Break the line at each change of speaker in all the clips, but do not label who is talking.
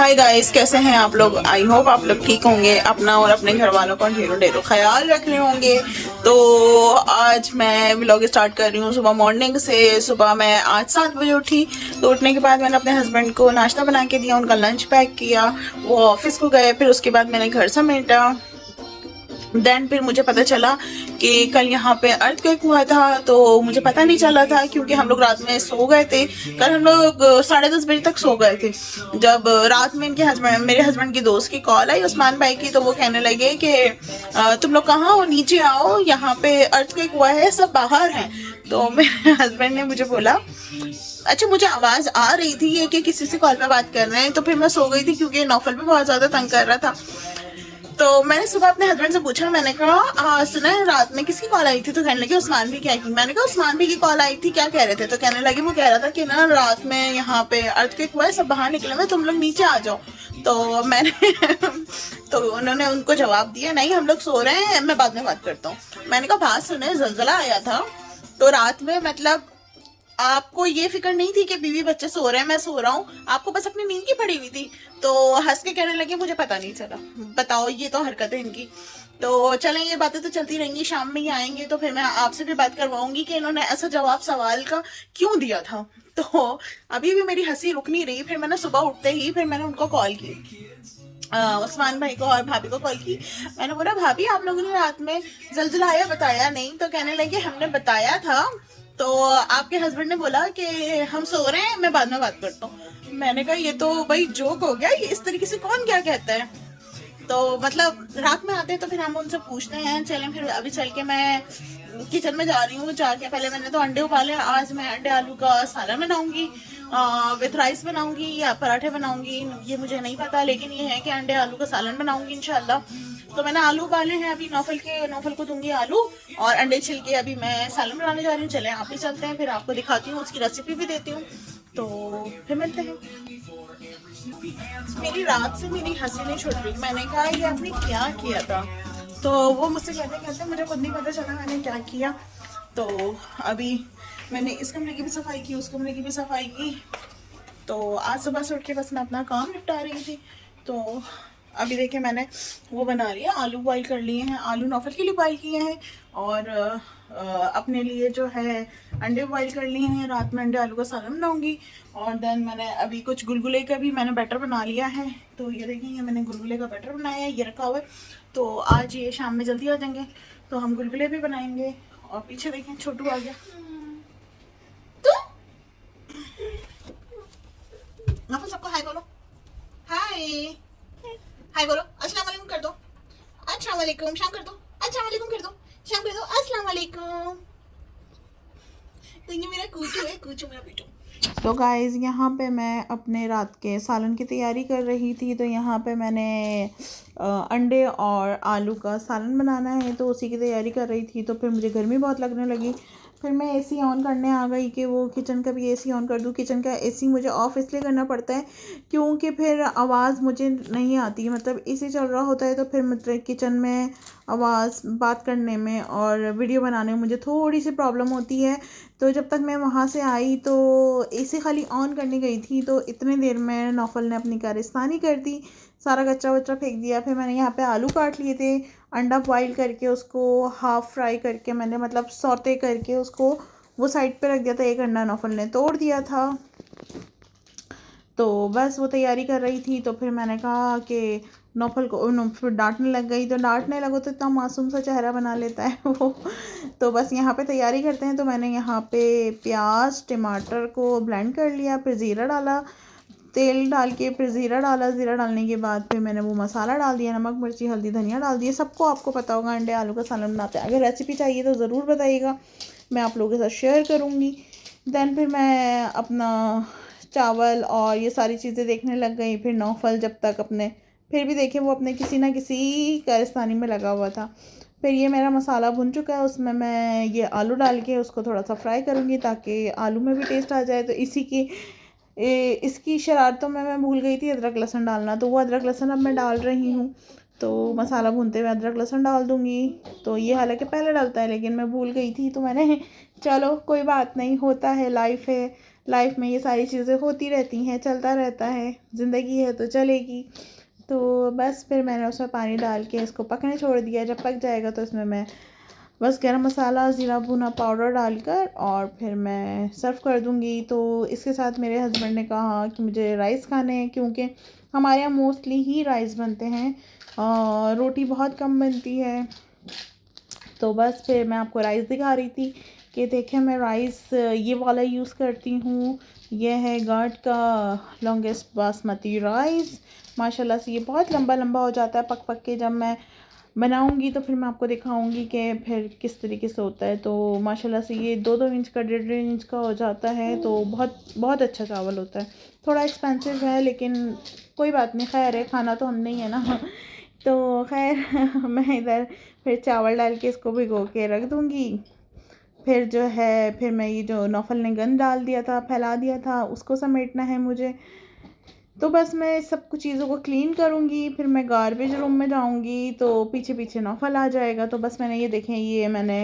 Hi guys, कैसे हैं आप लोग। आई होप आप लोग ठीक होंगे, अपना और अपने घर वालों का ढेरों ढेरों ख्याल रख रहे होंगे। तो आज मैं व्लॉग स्टार्ट कर रही हूँ सुबह मॉर्निंग से। सुबह मैं आज 7 बजे उठी। तो उठने के बाद मैंने अपने हस्बैंड को नाश्ता बना के दिया, उनका लंच पैक किया, वो ऑफिस को गए। फिर उसके बाद मैंने घर समेटा। देन फिर मुझे पता चला कि कल यहाँ पे अर्थक्वेक हुआ था। तो मुझे पता नहीं चला था क्योंकि हम लोग रात में सो गए थे। कल हम लोग 10:30 बजे तक सो गए थे। जब रात में इनके हस्बैंड, मेरे हस्बैंड की दोस्त की कॉल आई, उस्मान भाई की, तो वो कहने लगे कि तुम लोग कहाँ हो, नीचे आओ, यहाँ पे अर्थक्वेक हुआ है, सब बाहर हैं। तो मेरे हस्बैंड ने मुझे बोला, अच्छा मुझे आवाज आ रही थी ये कि किसी से कॉल पे बात कर रहे हैं। तो फिर मैं सो गई थी क्योंकि नौफल भी बहुत ज्यादा तंग कर रहा था। तो मैंने सुबह अपने हस्बैंड से पूछा, मैंने कहा सुना है रात में किसकी कॉल आई थी। तो कहने लगे उस्मान भी क्या की। मैंने कहा उस्मान भी की कॉल आई थी, क्या कह रहे थे। तो कहने लगे वो कह रहा था कि ना रात में यहाँ पे अर्थक्वेक हुआ है, सब बाहर निकले हुए, तुम लोग नीचे आ जाओ। तो मैंने तो उन्होंने उनको जवाब दिया, नहीं हम लोग सो रहे हैं, मैं बाद में बात करता हूँ। मैंने कहा बात सुने, जलजला आया था तो रात में, मतलब आपको ये फिक्र नहीं थी कि बीवी बच्चे सो रहे हैं, मैं सो रहा हूँ, आपको बस अपनी नींद की पड़ी हुई थी। तो हंस के कहने लगे मुझे पता नहीं चला। बताओ, ये तो हरकत है इनकी। तो चलें, ये बातें तो चलती रहेंगी, शाम में ही आएंगे तो फिर मैं आपसे भी बात करवाऊंगी कि इन्होंने ऐसा जवाब सवाल का क्यों दिया था। तो अभी भी मेरी हंसी रुक नहीं रही। फिर मैंने सुबह उठते ही फिर मैंने उनको कॉल की, उस्मान भाई को और भाभी को कॉल की। मैंने बोला भाभी आप लोगों ने रात में जलजला आया, बताया नहीं। तो कहने लगे हमने बताया था, तो आपके हस्बैंड ने बोला कि हम सो रहे हैं, मैं बाद में बात करता हूँ। मैंने कहा ये तो भाई जोक हो गया, ये इस तरीके से कौन क्या कहता है। तो मतलब रात में आते हैं तो फिर हम उनसे पूछते हैं। चलें, फिर अभी चल के मैं किचन में जा रही हूँ। जाके पहले मैंने तो अंडे उबाले। आज मैं अंडे आलू का सालन बनाऊंगी, विथ राइस बनाऊंगी या पराठे बनाऊंगी, ये मुझे नहीं पता, लेकिन ये है कि अंडे आलू का सालन बनाऊंगी इंशाल्लाह। तो मैंने आलू उबाले हैं, अभी नौफल को दूंगी आलू, और अंडे छिल के अभी मैं सालन बनाने जा रही हूँ। चले आप ही चलते हैं, फिर आपको दिखाती हूँ, उसकी रेसिपी भी देती हूँ। तो फिर मिलते हैं। मेरी रात से मेरी हंसी नहीं छूट रही। मैंने कहा ये आपने क्या किया था। तो वो मुझसे कहते कहते मुझे खुद नहीं पता चला मैंने क्या किया। तो अभी मैंने इस कमरे की भी सफाई की, उस कमरे की भी सफाई की। तो आज सुबह से उठ के बस मैं अपना काम निपटा रही थी। तो अभी देखिए मैंने वो बना लिया, आलू बॉईल कर लिए हैं, आलू नौफल के लिए बॉईल किए हैं, और अपने लिए जो है अंडे बॉईल कर लिए हैं। रात में अंडे आलू का सालन बनाऊंगी। और देन मैंने अभी कुछ गुलगुले का भी मैंने बैटर बना लिया है। तो ये देखें, ये मैंने गुलगुले का बैटर बनाया है, ये रखा हुआ है। तो आज ये शाम में जल्दी आ जाएंगे तो हम गुलगुले भी बनाएंगे। और पीछे देखें छोटू आ गया। तो सबको हाय बोलो, हाय हाय बोलो, अस्सलाम वालेकुम कर दो, अस्सलाम वालेकुम, शाम कर दो, अस्सलाम वालेकुम कर दो, शाम कर दो, अस्सलाम वालेकुम। तो ये मेरा कूचू है, कूचू मेरा बेटू। तो गाइज़ यहाँ पे मैं अपने रात के सालन की तैयारी कर रही थी। तो यहाँ पे मैंने अंडे और आलू का सालन बनाना है, तो उसी की तैयारी कर रही थी। तो फिर मुझे गर्मी बहुत लगने लगी। फिर मैं एसी ऑन करने आ गई कि वो किचन का भी एसी ऑन कर दूँ। किचन का एसी मुझे ऑफ़ इसलिए करना पड़ता है क्योंकि फिर आवाज़ मुझे नहीं आती, मतलब एसी चल रहा होता है तो फिर मतलब किचन में आवाज़ बात करने में और वीडियो बनाने में मुझे थोड़ी सी प्रॉब्लम होती है। तो जब तक मैं वहाँ से आई तो एसी खाली ऑन करने गई थी, तो इतने देर में नौफल ने अपनी कारस्तानी कर दी, सारा कच्चा वच्चा फेंक दिया। फिर मैंने यहाँ पे आलू काट लिए थे, अंडा बॉईल करके उसको हाफ़ फ्राई करके मैंने, मतलब सौते करके उसको वो साइड पे रख दिया था। एक अंडा नौफल ने तोड़ दिया था। तो बस वो तैयारी कर रही थी। तो फिर मैंने कहा कि नौफल को फिर डांटने लग गई। तो डांटने लगो तो इतना मासूम सा चेहरा बना लेता है वो। तो बस यहाँ पे तैयारी करते हैं। तो मैंने यहाँ पे प्याज टमाटर को ब्लेंड कर लिया, फिर ज़ीरा डाला, तेल डाल के फिर ज़ीरा डाला। ज़ीरा डालने के बाद फिर मैंने वो मसाला डाल दिया, नमक मिर्ची हल्दी धनिया डाल दिया। सबको आपको पता होगा अंडे आलू का सालन बनाते हैं। अगर रेसिपी चाहिए तो ज़रूर बताइएगा, मैं आप लोगों के साथ शेयर करूँगी। देन फिर मैं अपना चावल और ये सारी चीज़ें देखने लग गई। फिर नौफल जब तक अपने, फिर भी देखें वो अपने किसी ना किसी कारस्तानी में लगा हुआ था। फिर ये मेरा मसाला भुन चुका है, उसमें मैं ये आलू डाल के उसको थोड़ा सा फ्राई करूँगी ताकि आलू में भी टेस्ट आ जाए। तो इसकी शरारतों में मैं भूल गई थी अदरक लहसुन डालना, तो वो अदरक लहसुन अब मैं डाल रही हूँ। तो मसाला भूनते हुए अदरक लहसुन डाल दूँगी। तो ये हालांकि पहले डालता है लेकिन मैं भूल गई थी, तो मैंने चलो कोई बात नहीं, होता है, लाइफ है,
लाइफ में ये सारी चीज़ें होती रहती हैं, चलता रहता है, ज़िंदगी है तो चलेगी। तो बस फिर मैंने उसमें पानी डाल के इसको पकने छोड़ दिया। जब पक जाएगा तो इसमें मैं बस गरम मसाला, ज़ीरा भुना पाउडर डालकर और फिर मैं सर्व कर दूँगी। तो इसके साथ मेरे हस्बैंड ने कहा कि मुझे राइस खाने हैं, क्योंकि हमारे यहाँ मोस्टली ही राइस बनते हैं, रोटी बहुत कम बनती है। तो बस फिर मैं आपको राइस दिखा रही थी कि देखें मैं राइस ये वाला यूज़ करती हूँ। ये है गार्ड का लॉन्गेस्ट बासमती राइस। माशाल्लाह से ये बहुत लंबा लंबा हो जाता है पक पक के। जब मैं बनाऊंगी तो फिर मैं आपको दिखाऊंगी कि फिर किस तरीके से होता है। तो माशाल्लाह से ये 2-2 इंच का 1.5 इंच का हो जाता है। तो बहुत बहुत अच्छा चावल होता है। थोड़ा एक्सपेंसिव है लेकिन कोई बात नहीं, खैर है, खाना तो हमने ही है ना। तो खैर मैं इधर फिर चावल डाल के इसको भिगो के रख दूँगी। फिर जो है फिर मैं ये जो नौफल ने गंद डाल दिया था, फैला दिया था, उसको समेटना है मुझे। तो बस मैं सब कुछ चीज़ों को क्लीन करूँगी। फिर मैं गार्बेज रूम में जाऊँगी तो पीछे पीछे नौफल आ जाएगा। तो बस मैंने ये देखें, ये मैंने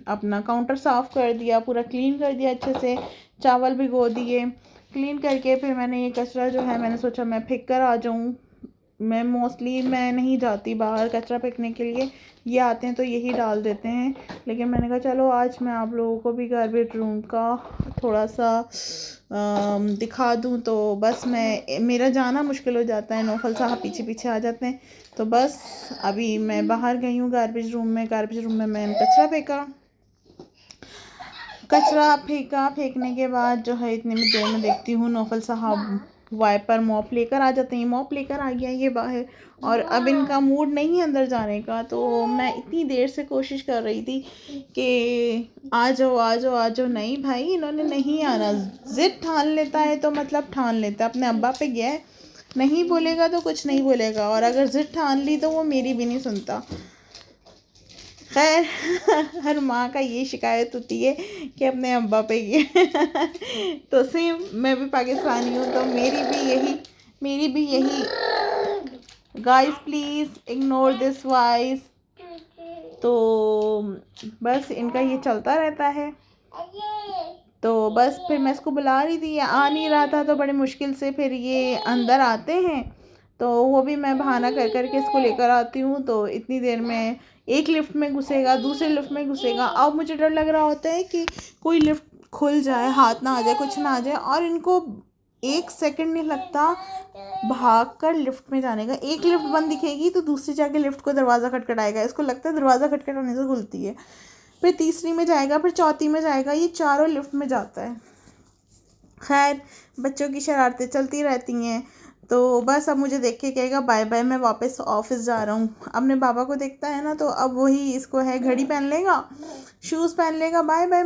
अपना काउंटर साफ़ कर दिया, पूरा क्लीन कर दिया अच्छे से, चावल भिगो दिए। क्लीन करके फिर मैंने ये कचरा जो है मैंने सोचा मैं फेंक कर आ जाऊँ। मैं नहीं जाती बाहर कचरा फेंकने के लिए, ये आते हैं तो यही डाल देते हैं। लेकिन मैंने कहा चलो आज मैं आप लोगों को भी गार्बेज रूम का थोड़ा सा दिखा दूं। तो बस मेरा जाना मुश्किल हो जाता है, नौफल साहब पीछे पीछे आ जाते हैं। तो बस अभी मैं बाहर गई हूँ गार्बेज रूम में। गार्बेज रूम में मैंने कचरा फेंका। फेंकने के बाद जो है इतने में देर में देखती हूँ नौफल साहब वाइपर मॉप लेकर आ जाते हैं। मॉप लेकर आ गया ये बाहर, और अब इनका मूड नहीं है अंदर जाने का। तो मैं इतनी देर से कोशिश कर रही थी कि आ जाओ आ जाओ आ जाओ, नहीं भाई इन्होंने नहीं आना। ज़िद ठान लेता है तो मतलब ठान लेता है। अपने अब्बा पे गया है, नहीं बोलेगा तो कुछ नहीं बोलेगा, और अगर ज़िद ठान ली तो वो मेरी भी नहीं सुनता। खैर हर माँ का ये शिकायत होती है कि अपने अब्बा पे ये तो सेम मैं भी पाकिस्तानी हूँ तो मेरी भी यही guys please ignore this voice. तो बस इनका ये चलता रहता है। तो बस फिर मैं इसको बुला रही थी, ये आ नहीं रहा था, तो बड़े मुश्किल से फिर ये अंदर आते हैं। तो वो भी मैं बहाना कर कर के इसको लेकर आती हूँ। तो इतनी देर में एक लिफ्ट में घुसेगा, दूसरे लिफ्ट में घुसेगा। अब मुझे डर लग रहा होता है कि कोई लिफ्ट खुल जाए, हाथ ना आ जाए, कुछ ना आ जाए। और इनको 1 सेकंड नहीं लगता भाग कर लिफ्ट में जाने का। एक लिफ्ट बंद दिखेगी तो दूसरी जाके लिफ्ट को दरवाज़ा खटखटाएगा। इसको लगता है दरवाज़ा खटखटाने से खुलती है। फिर तीसरी में जाएगा, फिर चौथी में जाएगा, ये चारों लिफ्ट में जाता है। खैर बच्चों की शरारतें चलती रहती हैं। तो बस अब मुझे देख के कहेगा बाय बाय, मैं वापस ऑफिस जा रहा हूँ। अपने पापा को देखता है ना, तो अब वही इसको है, घड़ी पहन लेगा, शूज़ पहन लेगा, बाय बाय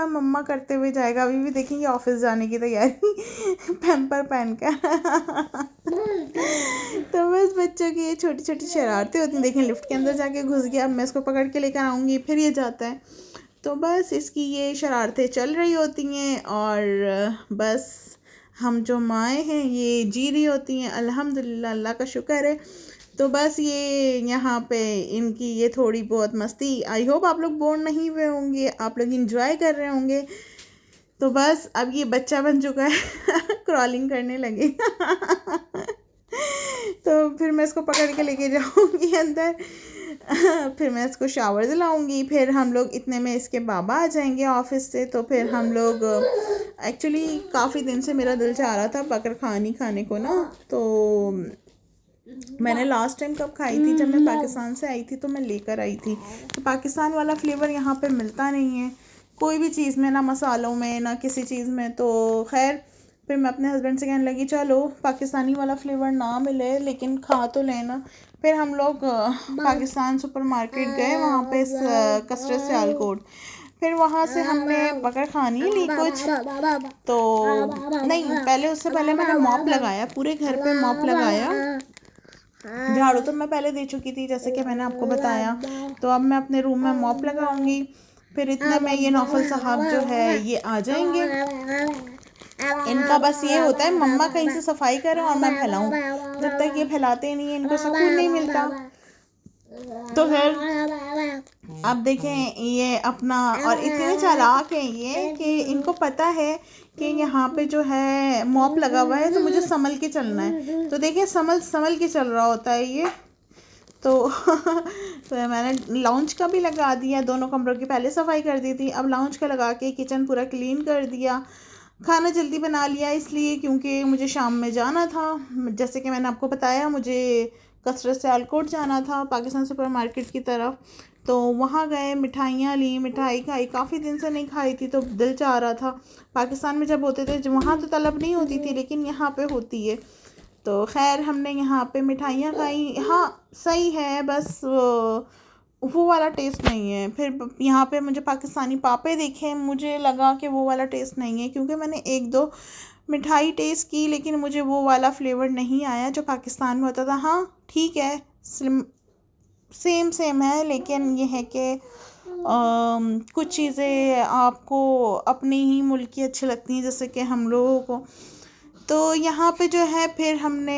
मम्मा करते हुए जाएगा। अभी भी देखेंगे ऑफिस जाने की तैयारी पैम्पर पहन कर तो बस बच्चों की ये छोटी छोटी शरारतें होती हैं। देखें लिफ्ट के अंदर जाके घुस गया, अब मैं इसको पकड़ के लेकर आऊँगी, फिर ये जाता है। तो बस इसकी ये शरारतें चल रही होती हैं। और बस हम जो माएँ हैं ये जी रही होती हैं, अल्हम्दुलिल्लाह, अल्लाह का शुक्र है। तो बस ये यहाँ पे इनकी ये थोड़ी बहुत मस्ती, आई होप आप लोग बोर नहीं हुए होंगे, आप लोग इंजॉय कर रहे होंगे। तो बस अब ये बच्चा बन चुका है क्रॉलिंग करने लगे तो फिर मैं इसको पकड़ के लेके जाऊँगी अंदर फिर मैं इसको शावर दिलाऊंगी। फिर हम लोग इतने में इसके बाबा आ जाएंगे ऑफिस से। तो फिर हम लोग एक्चुअली काफ़ी दिन से मेरा दिल चाह रहा था बकरखानी खाने को ना। तो मैंने लास्ट टाइम कब खाई थी, जब मैं पाकिस्तान से आई थी तो मैं लेकर आई थी। तो पाकिस्तान वाला फ्लेवर यहाँ पे मिलता नहीं है कोई भी चीज़ में, ना मसालों में ना किसी चीज़ में। तो खैर फिर मैं अपने हस्बैंड से कहने लगी चलो पाकिस्तानी वाला फ्लेवर ना मिले लेकिन खा तो लेना। फिर हम लोग पाकिस्तान सुपरमार्केट गए, वहाँ पे कस्टर्ड सियालकोट। फिर वहाँ से हमने बकरखानी ली कुछ। तो नहीं, पहले उससे पहले मैंने मॉप लगाया, पूरे घर पे मॉप लगाया। झाड़ू तो मैं पहले दे चुकी थी जैसे कि मैंने आपको बताया। तो अब मैं अपने रूम में मॉप लगाऊंगी। फिर इतने में ये नौफल साहब जो है ये आ जाएंगे। इनका बस ये होता है मम्मा कहीं से सफाई करें और मैं फैलाऊं, जब तक ये फैलाते नहीं है इनको सुकून नहीं मिलता। तो फिर अब देखें ये अपना, और इतने चालाक हैं ये कि इनको पता है कि यहाँ पे जो है मॉप लगा हुआ है तो मुझे संभल के चलना है। तो देखिए संभल संभल के चल रहा होता है ये। तो तो मैंने लाउंज का भी लगा दिया, दोनों कमरों की पहले सफाई कर दी थी, अब लाउंज का लगा के किचन पूरा क्लीन कर दिया। खाना जल्दी बना लिया इसलिए क्योंकि मुझे शाम में जाना था। जैसे कि मैंने आपको बताया मुझे कसरत से आलकोट जाना था, पाकिस्तान सुपर मार्केट की तरफ। तो वहाँ गए, मिठाइयाँ ली, मिठाई खाई, काफ़ी दिन से नहीं खाई थी तो दिल चाह रहा था। पाकिस्तान में जब होते थे जो वहाँ तो तलब नहीं होती थी लेकिन यहाँ पे होती है। तो खैर हमने यहाँ पे मिठाइयाँ खाई। हाँ सही है, बस वो वाला टेस्ट नहीं है। फिर यहाँ पे मुझे पाकिस्तानी पापे देखे, मुझे लगा कि वो वाला टेस्ट नहीं है क्योंकि मैंने एक दो मिठाई टेस्ट की लेकिन मुझे वो वाला फ्लेवर नहीं आया जो पाकिस्तान में होता था। हाँ ठीक है, सेम सेम है, लेकिन ये है कि कुछ चीज़ें आपको अपने ही मुल्क की अच्छी लगती हैं जैसे कि हम लोगों को। तो यहाँ पे जो है फिर हमने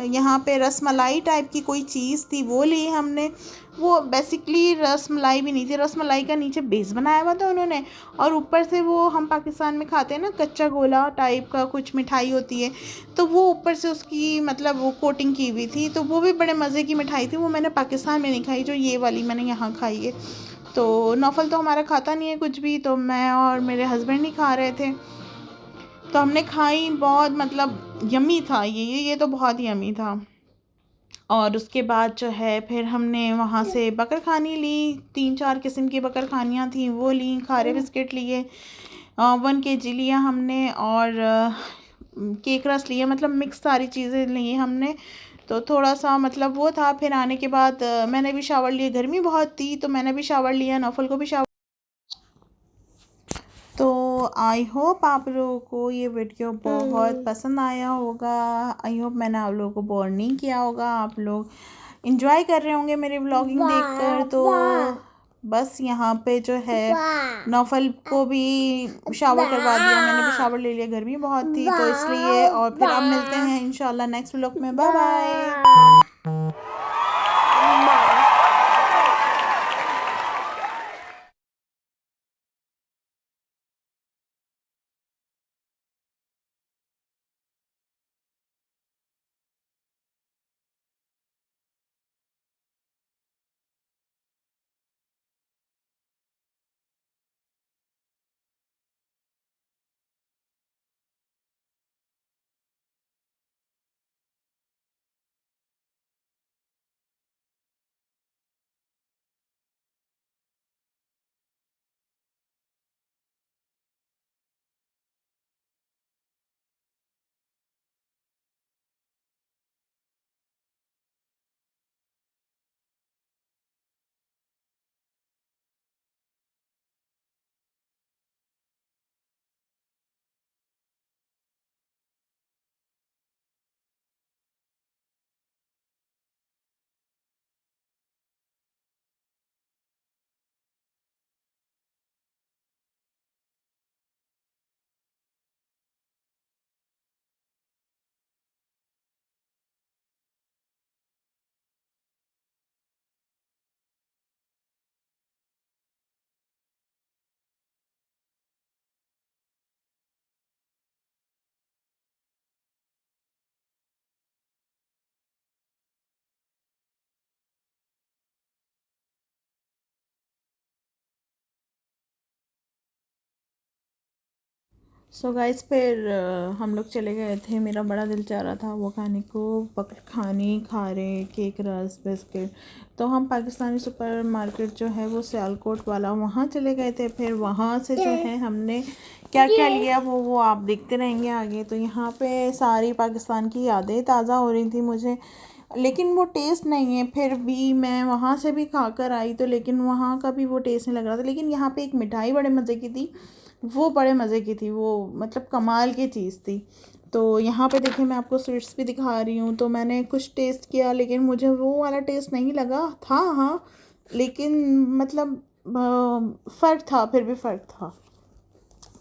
यहाँ पे रसमलाई टाइप की कोई चीज़ थी वो ली हमने। वो बेसिकली रसमलाई भी नहीं थी, रसमलाई का नीचे बेस बनाया हुआ था उन्होंने और ऊपर से वो हम पाकिस्तान में खाते हैं ना कच्चा गोला टाइप का कुछ मिठाई होती है, तो वो ऊपर से उसकी मतलब वो कोटिंग की हुई थी। तो वो भी बड़े मज़े की मिठाई थी, वो मैंने पाकिस्तान में नहीं खाई जो ये वाली मैंने यहाँ खाई है। तो नौफल तो हमारा खाता नहीं है कुछ भी, तो मैं और मेरे हस्बैंड ही खा रहे थे। तो हमने खाई, बहुत मतलब यम्मी था ये तो बहुत यम्मी था। और उसके बाद जो है फिर हमने वहाँ से बकर खानी ली, 3-4 किस्म की बकर खानियाँ थी वो ली, खारे बिस्किट लिए, 1 kg लिया हमने और केक रस लिया, मतलब मिक्स सारी चीज़ें ली हमने। तो थोड़ा सा मतलब वो था। फिर आने के बाद मैंने भी शावर लिया, गर्मी बहुत थी तो मैंने भी शावर लिया, नौफल को भी शावर। तो आई होप आप लोगों को ये वीडियो बहुत पसंद आया होगा। आई होप मैंने आप लोगों को बोर नहीं किया होगा, आप लोग इंजॉय कर रहे होंगे मेरी व्लॉगिंग देखकर। तो बस यहाँ पे जो है नौफल को भी शावर करवा दिया, मैंने भी शावर ले लिया, गर्मी बहुत थी तो इसलिए। और फिर अब मिलते हैं इंशाल्लाह नेक्स्ट व्लॉग में। Bye bye. सो गाइस फिर हम लोग चले गए थे, मेरा बड़ा दिल चाह रहा था वो खाने को, बकर खानी, खारे, केक रस, बिस्किट। तो हम पाकिस्तानी सुपर मार्केट जो है वो सियालकोट वाला वहाँ चले गए थे। फिर वहाँ से जो है हमने क्या क्या लिया वो आप देखते रहेंगे आगे। तो यहाँ पे सारी पाकिस्तान की यादें ताज़ा हो रही थी मुझे, लेकिन वो टेस्ट नहीं है। फिर भी मैं वहाँ से भी खा कर आई तो लेकिन वहाँ का भी वो टेस्ट नहीं लग रहा था। लेकिन यहाँ पे एक मिठाई बड़े मज़े की थी, वो बड़े मज़े की थी, वो मतलब कमाल की चीज़ थी। तो यहाँ पे देखिए मैं आपको स्वीट्स भी दिखा रही हूँ। तो मैंने कुछ टेस्ट किया लेकिन मुझे वो वाला टेस्ट नहीं लगा था। हाँ लेकिन मतलब फ़र्क था, फिर भी फ़र्क था।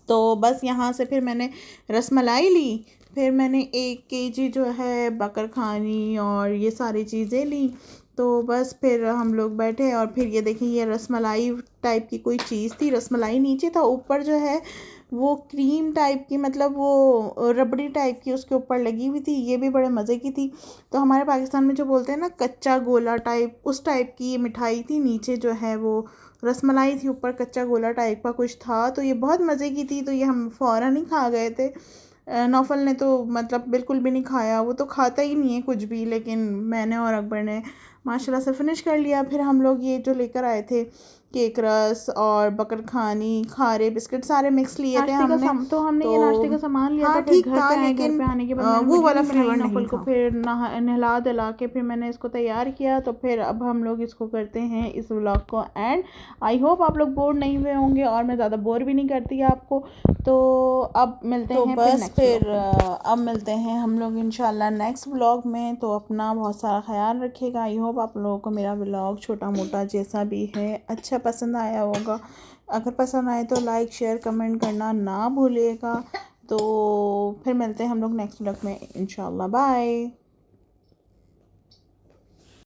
तो बस यहाँ से फिर मैंने रसमलाई ली, फिर मैंने 1 kg जो है बकर खानी और ये सारी चीज़ें ली। तो बस फिर हम लोग बैठे और फिर ये देखें ये रसमलाई टाइप की कोई चीज़ थी, रसमलाई नीचे था, ऊपर जो है वो क्रीम टाइप की, मतलब वो रबड़ी टाइप की उसके ऊपर लगी हुई थी। ये भी बड़े मज़े की थी। तो हमारे पाकिस्तान में जो बोलते हैं ना कच्चा गोला टाइप, उस टाइप की ये मिठाई थी। नीचे जो है वो रसमलाई थी, ऊपर कच्चा गोला टाइप का कुछ था। तो ये बहुत मज़े की थी। तो ये हम फ़ौरन ही खा गए थे। नौफल ने तो मतलब बिल्कुल भी नहीं खाया, वो तो खाता ही नहीं है कुछ भी, लेकिन मैंने और अकबर ने माशाल्लाह से फ़िनिश कर लिया। फिर हम लोग ये जो लेकर आए थे केक रस और बकरखानी, खारे बिस्किट सारे मिक्स लिए थे हमने।
तो हमने ये नाश्ते का सामान लिया
हाँ
था। फिर
ठीक
घर
था,
पे आए, घर
लेकिन
पे आने के बाद मैंने
वो वाला
वीडियो बनाई
फ्लेवर
नौफल
नहीं
को,
था।
फिर नहला धुला के फिर मैंने इसको तैयार किया। तो फिर अब हम लोग इसको करते हैं इस व्लॉग को एंड। आई होप आप लोग बोर नहीं हुए होंगे और मैं ज़्यादा बोर भी नहीं करती आपको। तो अब मिलते
तो
हैं
बस फिर
नेक्स्ट
अब मिलते हैं हम लोग इंशाल्लाह नेक्स्ट व्लॉग में। तो अपना बहुत सारा ख्याल रखिएगा। आई होप आप लोगों को मेरा व्लॉग छोटा मोटा जैसा भी है अच्छा पसंद आया होगा। अगर पसंद आए तो लाइक शेयर कमेंट करना ना भूलिएगा। तो फिर मिलते हैं हम लोग नेक्स्ट व्लॉग में इंशाल्लाह। बाय।